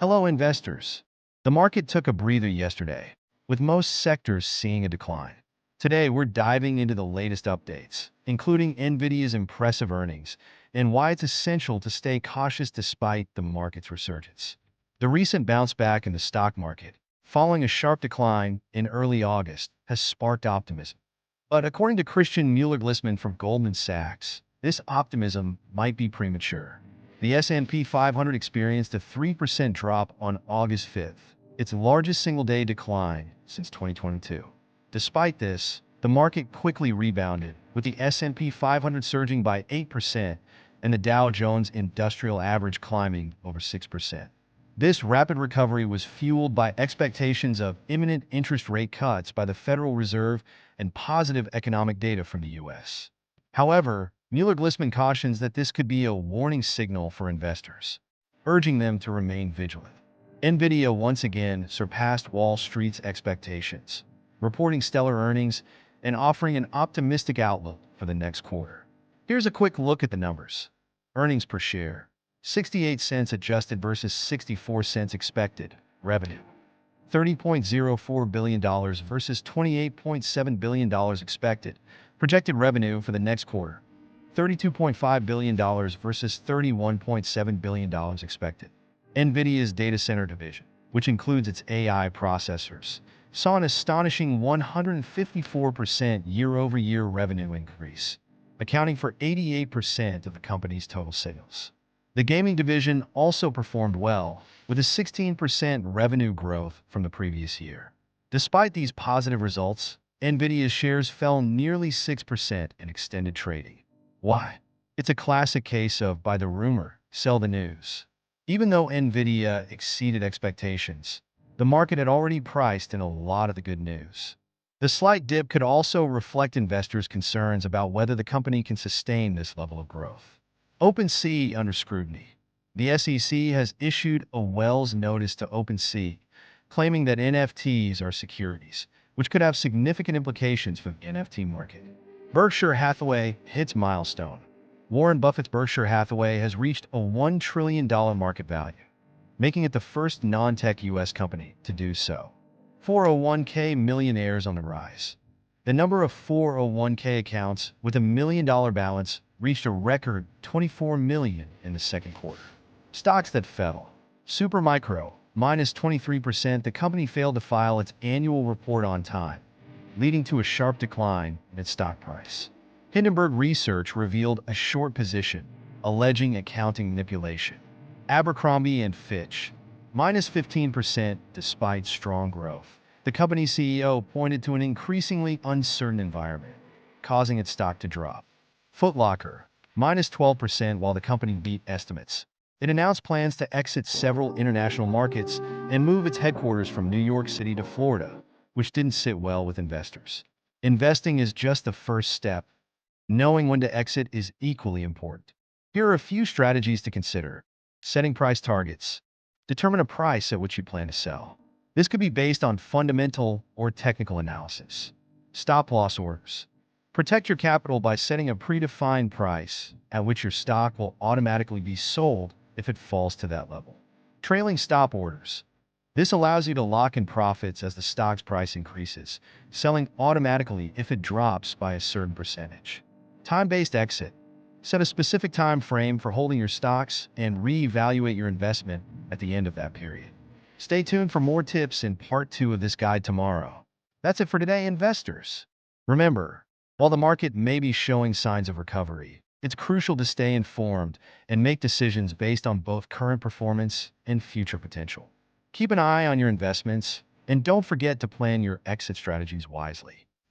Hello, investors. The market took a breather yesterday, with most sectors seeing a decline. Today, we're diving into the latest updates, including Nvidia's impressive earnings and why it's essential to stay cautious despite the market's resurgence. The recent bounce back in the stock market, following a sharp decline in early August, has sparked optimism. But according to Christian Mueller-Glissman from Goldman Sachs, this optimism might be premature. The S&P 500 experienced a 3% drop on August 5th, its largest single-day decline since 2022. Despite this, the market quickly rebounded, with the S&P 500 surging by 8% and the Dow Jones Industrial Average climbing over 6%. This rapid recovery was fueled by expectations of imminent interest rate cuts by the Federal Reserve and positive economic data from the U.S. However, Mueller-Glissman cautions that this could be a warning signal for investors, urging them to remain vigilant. Nvidia once again surpassed Wall Street's expectations, reporting stellar earnings and offering an optimistic outlook for the next quarter. Here's a quick look at the numbers. Earnings per share, 68 cents adjusted versus 64 cents expected. Revenue, $30.04 billion versus $28.7 billion expected. Projected revenue for the next quarter, $32.5 billion versus $31.7 billion expected. Nvidia's data center division, which includes its AI processors, saw an astonishing 154% year-over-year revenue increase, accounting for 88% of the company's total sales. The gaming division also performed well, with a 16% revenue growth from the previous year. Despite these positive results, Nvidia's shares fell nearly 6% in extended trading. Why? It's a classic case of buy the rumor, sell the news. Even though Nvidia exceeded expectations, the market had already priced in a lot of the good news. The slight dip could also reflect investors' concerns about whether the company can sustain this level of growth. OpenSea under scrutiny. The SEC has issued a Wells notice to OpenSea, claiming that NFTs are securities, which could have significant implications for the NFT market. Berkshire Hathaway hits milestone. Warren Buffett's Berkshire Hathaway has reached a $1 trillion market value, making it the first non-tech U.S. company to do so. 401k millionaires on the rise. The number of 401k accounts with a $1 million balance reached a record 24 million in the second quarter. Stocks that fell. Supermicro, minus 23%. The company failed to file its annual report on time, leading to a sharp decline in its stock price. Hindenburg Research revealed a short position, alleging accounting manipulation. Abercrombie and Fitch, minus 15% despite strong growth. The company's CEO pointed to an increasingly uncertain environment, causing its stock to drop. Foot Locker, minus 12% while the company beat estimates. It announced plans to exit several international markets and move its headquarters from New York City to Florida, which didn't sit well with investors. Investing is just the first step. Knowing when to exit is equally important. Here are a few strategies to consider. Setting price targets. Determine a price at which you plan to sell. This could be based on fundamental or technical analysis. Stop loss orders. Protect your capital by setting a predefined price at which your stock will automatically be sold if it falls to that level. Trailing stop orders. This allows you to lock in profits as the stock's price increases, selling automatically if it drops by a certain percentage. Time-based exit. Set a specific time frame for holding your stocks and reevaluate your investment at the end of that period. Stay tuned for more tips in part 2 of this guide tomorrow. That's it for today, investors. Remember, while the market may be showing signs of recovery, it's crucial to stay informed and make decisions based on both current performance and future potential. Keep an eye on your investments, and don't forget to plan your exit strategies wisely.